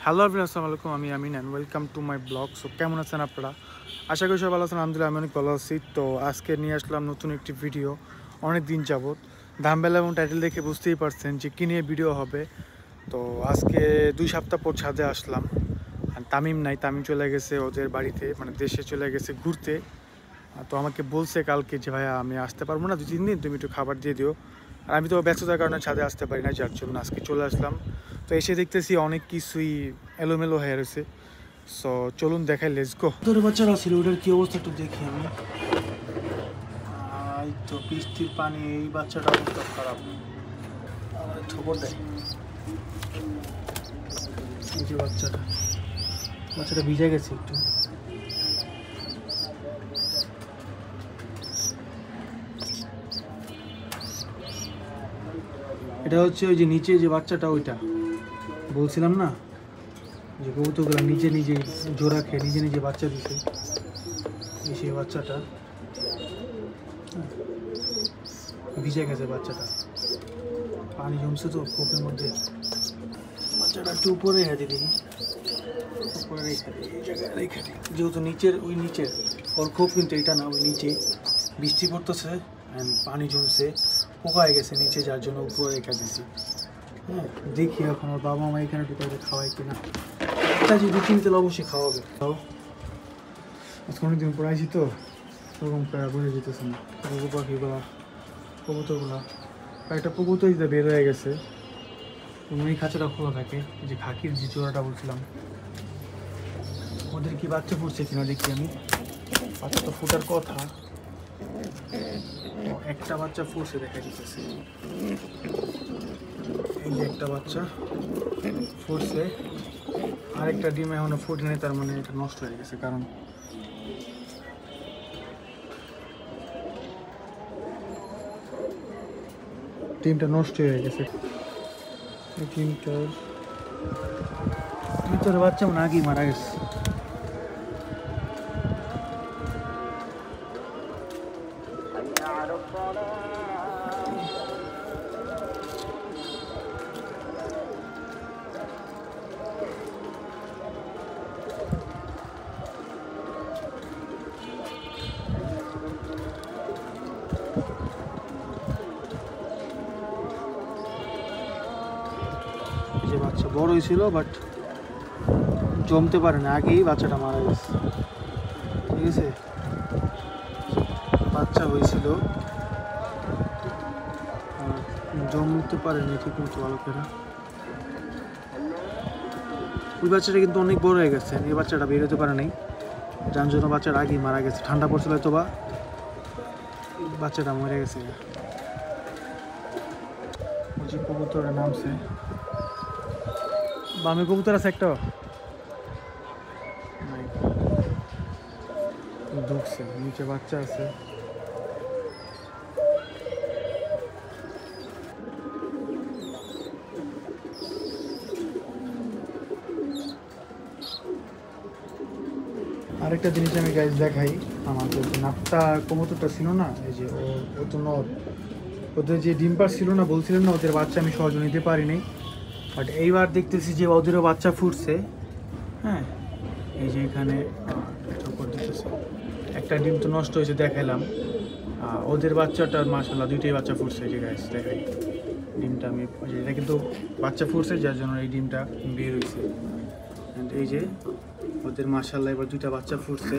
Hello everyone, আসসালামু আলাইকুম। আমি Amin and welcome to my blog. So কেমন আছেন আপনারা? আশা করি সবাই ভালো আছেন। আলহামদুলিল্লাহ আমি অনেক ভালো আছি। তো আজকে নিয়ে আসলাম নতুন একটি ভিডিও। অনেক দিন যাবত থাম্বনেল এবং টাইটেল দেখে বুঝতেই পারছেন যে কী নিয়ে ভিডিও হবে। তো আজকে 2 সপ্তাহ পর ছাদে আসলাম। আর তামিম নাই, তামিম চলে গেছে ওদের বাড়িতে, মানে দেশে চলে গেছে ঘুরতে। তো আমাকে বলছে কালকে যে ভাইয়া আমি আসতে পারবো না 2-3 দিন, তুমি একটু খাবার দিয়ে দিও। আর আমি তো ব্যস্ততার কারণে ছাদে আসতে পারি না, যার জন্য আজকে চলে আসলাম। তো এসে দেখতেছি অনেক কিছুই এলোমেলো হয়ে রয়েছে। সো চলুন দেখাই, লেটস গো। তোর বাচ্চারা ছিল, ওটার কি অবস্থা একটু দেখি আমি। এই তো বৃষ্টির পানি, এই বাচ্চাটা অবস্থা খারাপ, ঠোকর দেয়। এই যে বাচ্চাটা ভিজে গেছে একটু। এটা হচ্ছে ওই যে নিচে যে বাচ্চাটা, ওইটা বলছিলাম না যে কবুতরগুলো নিজে নিজে জোড়া খেয়ে নিজে নিজে বাচ্চা দিছে। এই সেই বাচ্চাটা ভিজে গেছে, বাচ্চাটা পানি জমছে তো কোপের মধ্যে। বাচ্চাটা একটু উপরে রেখে দিই, উপরে রেখে দিই, এই জায়গায় রেখে দিই, যেহেতু নিচের ওই নিচের ওর খোপ, কিন্তু এটা না, ওই নিচে বৃষ্টি পড়তেছে অ্যান্ড পানি জমছে, পোকা হয়ে গেছে নিচে, যার জন্য উপরে রেখে দিছি। হ্যাঁ, দেখি এখন ওর বাবা মা এখানে ঢুকাবে খাওয়াই কিনা। এটা যে 2-3 তেল অবশ্যই খাওয়াবে। তাও আজকে অনেকদিন পর আইছি তো, ওরকম প্রায় বোঝা যেতেছে না। পুকুর পাখিগুলা, কবুতরগুলা, একটা পুকুর তো বের হয়ে গেছে। এই খাঁচাটা খোলা থাকে, যে খাকির যে চোরাটা বলছিলাম, ওদের কি বাচ্চা ফুটছে কিনা দেখি আমি। বাচ্চা তো ফুটার কথা, একটা বাচ্চা ফুটছে দেখা যেতেছে। এই যে একটা বাচ্চা ফুটছে, আরেকটা ডিম এখনো ফুটে নেই, তার মানে এটা নষ্ট হয়ে গেছে। কারণ ডিমটা নষ্ট হয়ে গেছে। এই ডিমটার ভিতরে বাচ্চা মানে আগেই মারা গেছে। যে বাচ্চা বড় হয়েছিল বাট জমতে পারে না, আগেই বাচ্চাটা মারা গেছে। ঠিক আছে, বাচ্চা হয়েছিল, জমতে পারেনি ঠিক মতো ভালো করে। ওই বাচ্চাটা কিন্তু অনেক বড় হয়ে গেছে, এই বাচ্চাটা বের হতে পারে নাই, যার জন্য বাচ্চাটা আগেই মারা গেছে। ঠান্ডা পড়ছিল হয়তো বা, বাচ্চাটা মরে গেছে। ওই যে কবুতরের নামছে, বামে কবুতর আছে একটা, ঢুকছে নিচে, বাচ্চা আছে। আরেকটা জিনিস আমি গাইজ দেখাই, আমাদের নাপটা কবুতরটা ছিল না, এই যে ও তো নর, ওদের যে ডিম পার ছিল না, বলছিলেন না ওদের বাচ্চা আমি সহজে নিতে পারিনি। বাট এইবার দেখতেছি যে ওদেরও বাচ্চা ফুটছে। হ্যাঁ, এই যে এখানে ঠোকর দিতেছে, একটা ডিম তো নষ্ট হয়েছে দেখাইলাম। ওদের বাচ্চাটার মাশাআল্লাহ 2টাই বাচ্চা ফুটছে। এই যে গাইজ দেখাই ডিমটা, আমি এটা কিন্তু বাচ্চা ফুটছে, যার জন্য এই ডিমটা বের হয়েছে। এই যে ওদের মাশাআল্লাহ এবার 2টা বাচ্চা ফুটছে।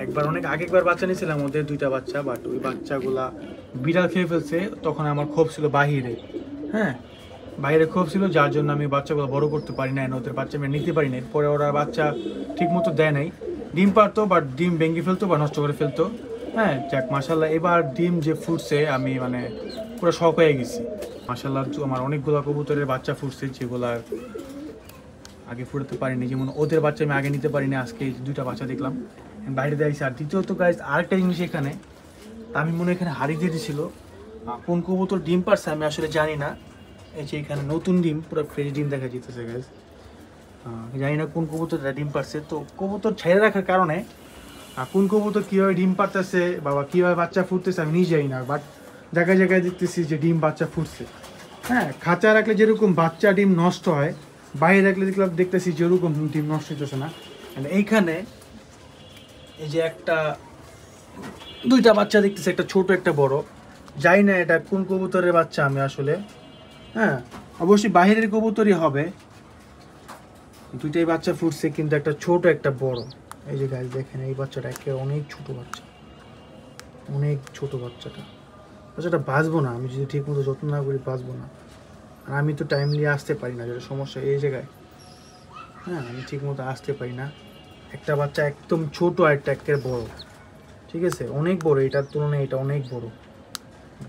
একবার অনেক আগেকবার বাচ্চা নিয়েছিলাম ওদের 2টা বাচ্চা, বাট ওই বাচ্চাগুলা বিড়াল খেয়ে ফেলছে। তখন আমার ক্ষোভ ছিল বাহিরে, হ্যাঁ বাইরে ক্ষোভ ছিল, যার জন্য আমি বাচ্চাগুলো বড় করতে পারি না, ওদের বাচ্চা আমি নিতে পারি না। এরপরে ওরা বাচ্চা ঠিক মতো দেয় নাই, ডিম পারতো বাট ডিম ভেঙে ফেলতো বা নষ্ট করে ফেলতো। হ্যাঁ, যাক মাশাআল্লাহ এবার ডিম যে ফুটছে আমি মানে পুরো শখ হয়ে গেছি। মাশাআল্লাহ আমার অনেকগুলো কবুতরের বাচ্চা ফুটছে, যেগুলার আগে ফুটাতে পারিনি। যেমন ওদের বাচ্চা আমি আগে নিতে পারিনি, আজকে 2টা বাচ্চা দেখলাম বাইরে দিয়েছে। আর দ্বিতীয়ত গাইজ আরেকটা জিনিস, এখানে আমি মনে হয় এখানে হাড়ি দিয়ে দিয়েছিল, কোন কবুতর ডিম পারছে আমি আসলে জানি না। এই যে এখানে নতুন ডিম, পুরো ফ্রেশ ডিম দেখা যেতেছে গাইজ, জানি না কোন কবুতরটা ডিম পারছে। তো কবুতর ছেড়ে রাখার কারণে কোন কবুতর কীভাবে ডিম পারতেছে বা কীভাবে বাচ্চা ফুটতেছে আমি নিজে জানি না, বাট জায়গায় জায়গায় দেখতেছি যে ডিম বাচ্চা ফুটছে। হ্যাঁ, খাঁচা রাখলে যেরকম বাচ্চা ডিম নষ্ট হয়, বাইরে রাখলে দেখতেছি যেরকম ডিম নষ্ট হইতেছে না। এইখানে এই যে দুইটা বাচ্চা দেখতেছি, একটা ছোট একটা বড়, যাই না এটা কোন কবুতরের বাচ্চা আমি আসলে, হ্যাঁ অবশ্যই বাইরের কবুতরই হবে। দুইটাই বাচ্চা ফুটছে, কিন্তু একটা ছোট একটা বড়। এই যে গাইস দেখেন এই বাচ্চাটা একেবারে অনেক ছোট বাচ্চা, অনেক ছোট বাচ্চাটা বাঁচবো না আমি যদি ঠিক মতো যত্ন না করি, বাঁচবো না। আর আমি তো টাইমলি আসতে পারি না, যেটা সমস্যা এই জায়গায়। হ্যাঁ আমি ঠিক মতো আসতে পারি না। একটা বাচ্চা একদম ছোট আর একটা একেবারে বড়, ঠিক আছে অনেক বড়, এটার তুলনায় এটা অনেক বড়।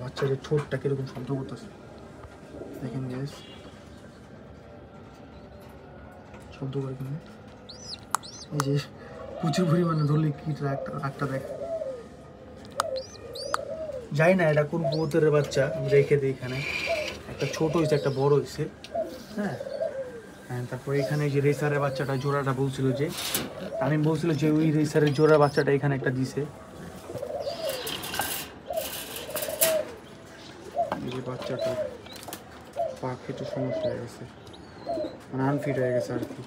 বাচ্চা যে ছোটটা কিরকম শব্দ করতেছে দেখেন গাইস, শব্দ করে কেন, এই যে প্রচুর পরিমাণে ধরলে কি রাগটা দেখ। যাই না এটা কোন কবুতরের বাচ্চা, আমি রেখে দিই এখানে। একটা ছোট হয়েছে, একটা বড় হয়েছে। হ্যাঁ তারপর এখানে যে রেসারের বাচ্চাটা জোড়াটা বলছিল, যে আমি বলছিল যে ওই রেসারের জোড়া বাচ্চাটা এখানে একটা দিছে। এই যে বাচ্চাটা পা কেটে সমস্যা হয়ে গেছে, মানে আনফিট হয়ে গেছে আর কি।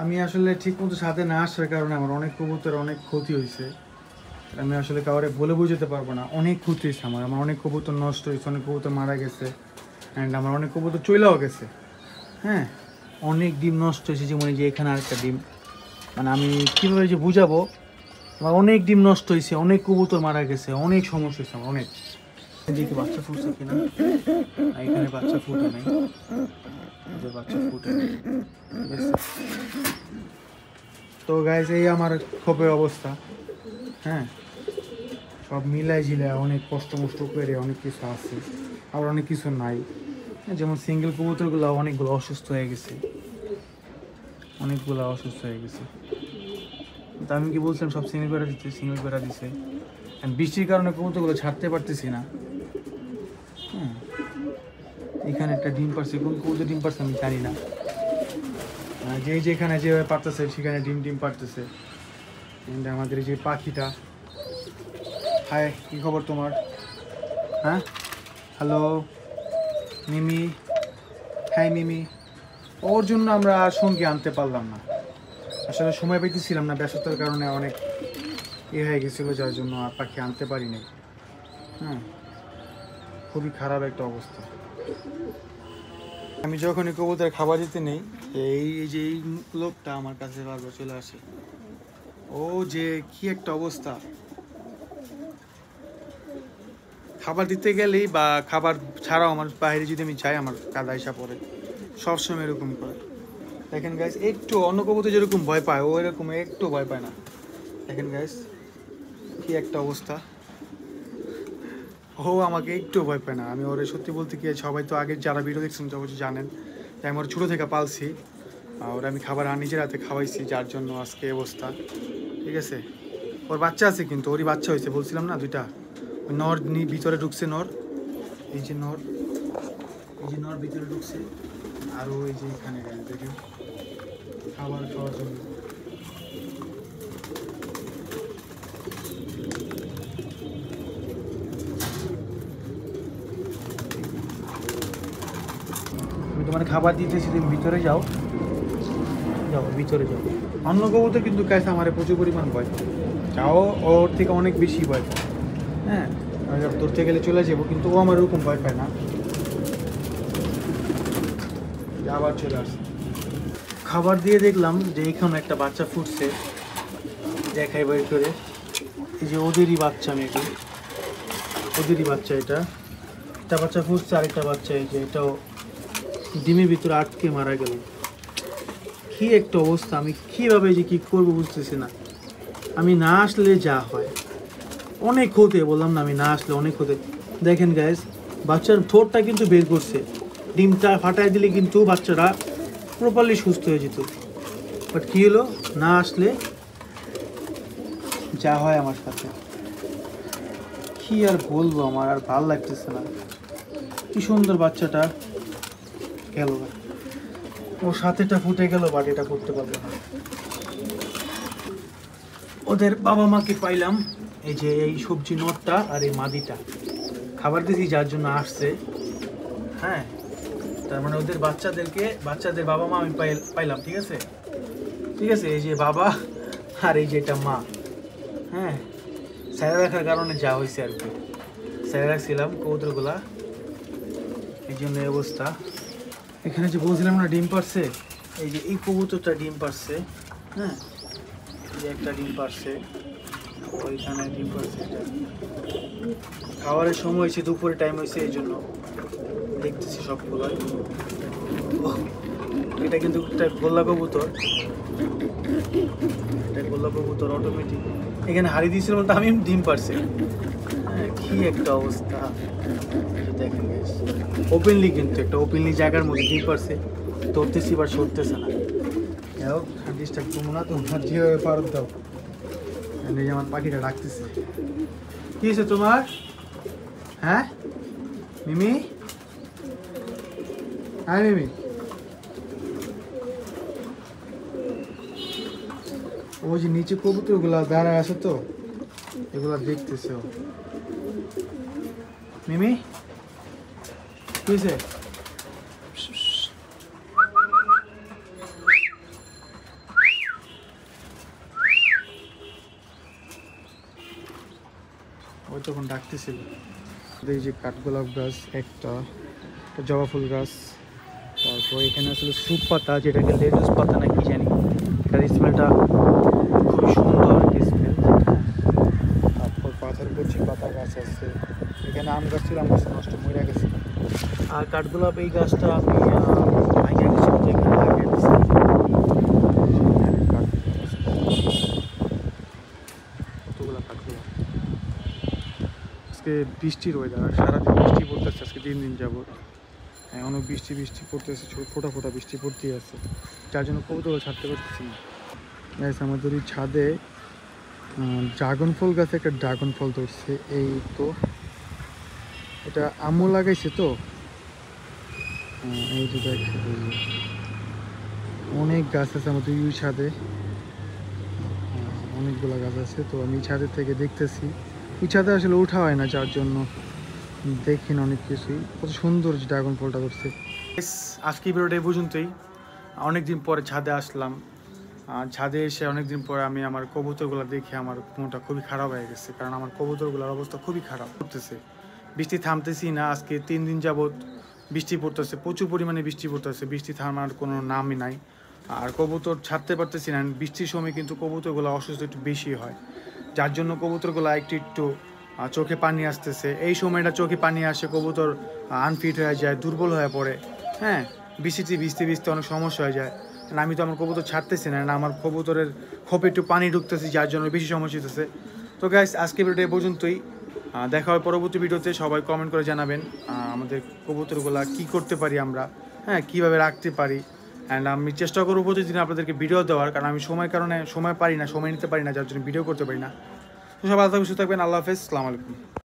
আমি আসলে ঠিক মতো সাথে না আসার কারণে আমার অনেক কবুতর অনেক ক্ষতি হয়েছে। আমি আসলে কাউরে বলে বুঝতে পারবো না, অনেক ক্ষতি হয়েছে আমার অনেক কবুতর নষ্ট হয়েছে, অনেক কবুতর মারা গেছে, অ্যান্ড আমার অনেক কবুতর চলেও গেছে। হ্যাঁ অনেক ডিম নষ্ট হয়েছে, যেমন যে এখানে আরেকটা ডিম, মানে আমি কীভাবে যে বুঝাবো, আমার অনেক ডিম নষ্ট হয়েছে, অনেক কবুতর মারা গেছে, অনেক সমস্যা হয়েছে আমার অনেক। এদিকে বাচ্চা ফুটছে কিনা, এখানে বাচ্চা ফুটে নাই, বাচ্চা ফুটে নেই, ঠিক আছে। তো গাইস এই আমার খোপের অবস্থা। হ্যাঁ সব মিলাই ঝিলাই অনেক কষ্ট মষ্ট করে অনেক কিছু আছে, আবার অনেক কিছু নাই। যেমন সিঙ্গেল কবুতরগুলো অনেকগুলো অসুস্থ হয়ে গেছে, তা আমি কি বলছিলাম সব সিঙ্গেল বেড়া দিচ্ছে। বৃষ্টির কারণে কবুতরগুলো ছাড়তে পারতেছি না। হ্যাঁ এখানে একটা ডিম পারছে, কোন কবুতর ডিম পারছে আমি জানি না, যেখানে যেভাবে পারতেছে সেখানে ডিম পারতেছে। আমাদের এই যে পাখিটা, হাই কী খবর তোমার? হ্যাঁ হ্যালো মিমি, হাই মিমি। ওর জন্য আমরা আর সঙ্গে আনতে পারলাম না, আসলে সময় পেতেছিলাম না, ব্যস্ততার কারণে অনেক হয়ে গেছিলো, যার জন্য আর পাখি আনতে পারিনি। হ্যাঁ খুবই খারাপ একটা অবস্থা। আমি যখনই কবুতর খাবার দিতে নেই, এই যে এই লোকটা আমার কাছে বারবার চলে আসে। ও যে কি একটা অবস্থা, খাবার দিতে গেলেই বা খাবার ছাড়াও আমার বাইরে যদি আমি যাই, আমার কাদা এসা পড়ে, সবসময় এরকম করে। দেখেন গাইস একটু অন্য কবুতর যেরকম ভয় পায়, ও এরকম একটু ভয় পায় না। দেখেন গাইস কি একটা অবস্থা, ও আমাকে একটু ভয় পায় না। আমি ওরে সত্যি বলতে কি, সবাই তো আগে যারা ভিডিও দেখছেন অবশ্যই জানেন যে আমি ওর ছোটো থেকে পালছি, ওরা আমি খাবার নিজের হাতে খাওয়াইছি, যার জন্য আজকে অবস্থা, ঠিক আছে। ওর বাচ্চা আছে, কিন্তু ওরই বাচ্চা হয়েছে, বলছিলাম না দুইটা। ওই নর ভিতরে ঢুকছে, এই যে নর ভিতরে ঢুকছে, আর ওই যে এখানে দেখেন খাবার খাওয়ার জন্য। আমি তোমার খাবার দিতেছি, তুমি ভিতরে যাও, ভিতরে যাও। অন্য কবুতর কিন্তু কাছে আমার প্রচুর পরিমাণ ভয়, যাও ওর থেকে অনেক বেশি ভয় পায়। হ্যাঁ আমি ধরতে গেলে চলে যাবো, কিন্তু ও আমার ওরকম ভয় পায় না। আবার চলে আসছে, খাবার দিয়ে দেখলাম যে এখানে একটা বাচ্চা ফুটছে, দেখাই বের করে। এই যে ওদেরই বাচ্চা, মেয়েটি ওদেরই বাচ্চা, একটা বাচ্চা ফুটছে, আরেকটা বাচ্চা এই যে এটাও ডিমের ভিতরে আটকে মারা গেল। কি একটা অবস্থা, আমি কীভাবে যে কী করবো বুঝতেছি না। আমি না আসলে যা হয় অনেক ক্ষতি, বললাম না আমি না আসলে অনেক ক্ষতি। দেখেন গাইস বাচ্চার ঠোঁটটা কিন্তু বের করছে, ডিমটা ফাটাই দিলে কিন্তু বাচ্চারা প্রপারলি সুস্থ হয়ে যেত। বাট কী হলো, না আসলে যা হয় আমার সাথে, কি আর বলবো, আমার আর ভাল লাগতেছে না। কি সুন্দর বাচ্চাটা গেল, ওর সাথেটা ফুটে গেল, বাট এটা করতে পারবে না। ওদের বাবা মাকে পাইলাম, এই যে এই সবজি নটটা আর এই মাদিটা, খাবার দিয়েছি যার জন্য আসছে। হ্যাঁ, তার মানে ওদের বাচ্চাদের বাবা মা আমি পাইলাম। ঠিক আছে, ঠিক আছে, এই যে বাবা আর এই যে এটা মা। হ্যাঁ, স্যারে রাখার কারণে যা হয়েছে আর কি, স্যারে রাখছিলাম কবুতরগুলা, এই জন্য এই অবস্থা। এখানে যে বলছিলাম না ডিম পারছে, এই যে এই কবুতরটা ডিম পারছে। হ্যাঁ, এই যে একটা ডিম পারছে, ওইখানে ডিম পারছে। এটা খাবারের সময় হয়েছে, দুপুরে টাইম হয়েছে, এই জন্য দেখতেছি সবগুলো। এটা কিন্তু একটা গোল্লা কবুতর, এটা গোল্লা কবুতর অটোমেটিক। এখানে হাড়ি দিয়েছিল বলতে আমি ডিম পারছে। হ্যাঁ, কি একটা অবস্থা দেখেন, ওপেনলি কিন্তু একটা ওপেনলি জায়গার মধ্যে ডিম পারছে, ধরতেছি বা সরতেছে না। যাই ডিস্টার্ব করবো না, তোমার যেভাবে পারত দাও। এই যে আমার পাখিটা ডাকতেছে। কি হয়েছে তোমার? হ্যাঁ মিমি, হ্যাঁ মিমি, ওই যে নিচে কবুতরগুলা দাঁড়ায় আছে তো, এগুলা দেখতেছে ও। মিমি কি হয়েছে? ওই তখন ডাকতেছিল। এই যে কাঠগোলাপ গাছ, একটা জবা ফুল গাছ, তারপর এখানে আসলে সুপ পাতা, যেটাকে লেটুস পাতা না কি জানি, এটার স্মেলটা খুবই সুন্দর একটা স্মেল। তারপর পাথর কচি পাতা গাছ আছে, এখানে আম গাছ ছিল, আম গাছ নষ্ট মরে গেছে। আর কাঠগোলাপ এই গাছটা আমি ভাঙিয়ে গেছি, তো এখানে লাগিয়ে দিচ্ছি। কতগুলো কাঠগোলাপ। আজকে বৃষ্টির ওয়েদার, সারাদিন বৃষ্টি পড়তেছে আজকে 3 দিন যাবত। অনেক বৃষ্টি পড়তেছে, ফোটা ফোটা বৃষ্টি পড়তেই আছে, যার জন্য কবুতর ছাড়তে পারতেছি না। আমাদের এই ছাদে ড্রাগন ফল গাছে একটা ড্রাগন ফল ধরছে। এই তো এটা আম্মু লাগাইছে তো, এই যে দেখে অনেক গাছ আছে আমাদের ওই ছাদে, অনেকগুলো গাছ আছে। তো আমি ছাদের থেকে দেখতেছি, ওই ছাদে আসলে ওঠা হয় না, যার জন্য দেখি না অনেক কিছুই। কত সুন্দর ড্রাগন ফলটা ধরছে। আজকে ভিডিওটা এই পর্যন্তই। অনেকদিন পরে ছাদে আসলাম, ছাদে এসে অনেকদিন পরে আমি আমার কবুতরগুলো দেখে আমার মনটা খুবই খারাপ হয়ে গেছে, কারণ আমার কবুতরগুলোর অবস্থা খুবই খারাপ করতেছে। বৃষ্টি থামতেছি না, আজকে 3 দিন যাবৎ বৃষ্টি পড়তেছে, প্রচুর পরিমাণে বৃষ্টি পড়তেছে, বৃষ্টি থামার কোনো নামই নাই। আর কবুতর ছাড়তে পারতেছি না, বৃষ্টির সময় কিন্তু কবুতরগুলো অসুস্থ একটু বেশি হয়, যার জন্য কবুতরগুলো একটু চোখে পানি আসতেছে। এই সময়টা চোখে পানি আসে, কবুতর আনফিট হয়ে যায়, দুর্বল হয়ে পড়ে। হ্যাঁ, বৃষ্টিতে ভিজতে অনেক সমস্যা হয়ে যায়। আমি তো আমার কবুতর ছাড়তেছি না, আমার কবুতরের খোপে একটু পানি ঢুকতেছে, যার জন্য বেশি সমস্যা হতেছে। তো গাইস, আজকে ভিডিওটা এই পর্যন্তই। দেখা হয় পরবর্তী ভিডিওতে। সবাই কমেন্ট করে জানাবেন আমাদের কবুতরগুলা কি করতে পারি আমরা, হ্যাঁ কীভাবে রাখতে পারি। অ্যান্ড আমি চেষ্টা করবো প্রতিদিন আপনাদেরকে ভিডিও দেওয়ার, কারণ আমি সময় নিতে পারি না, যার জন্য ভিডিও করতে পারি না। তো সবাই আল্লাহ হাফেজ, আসসালামু আলাইকুম।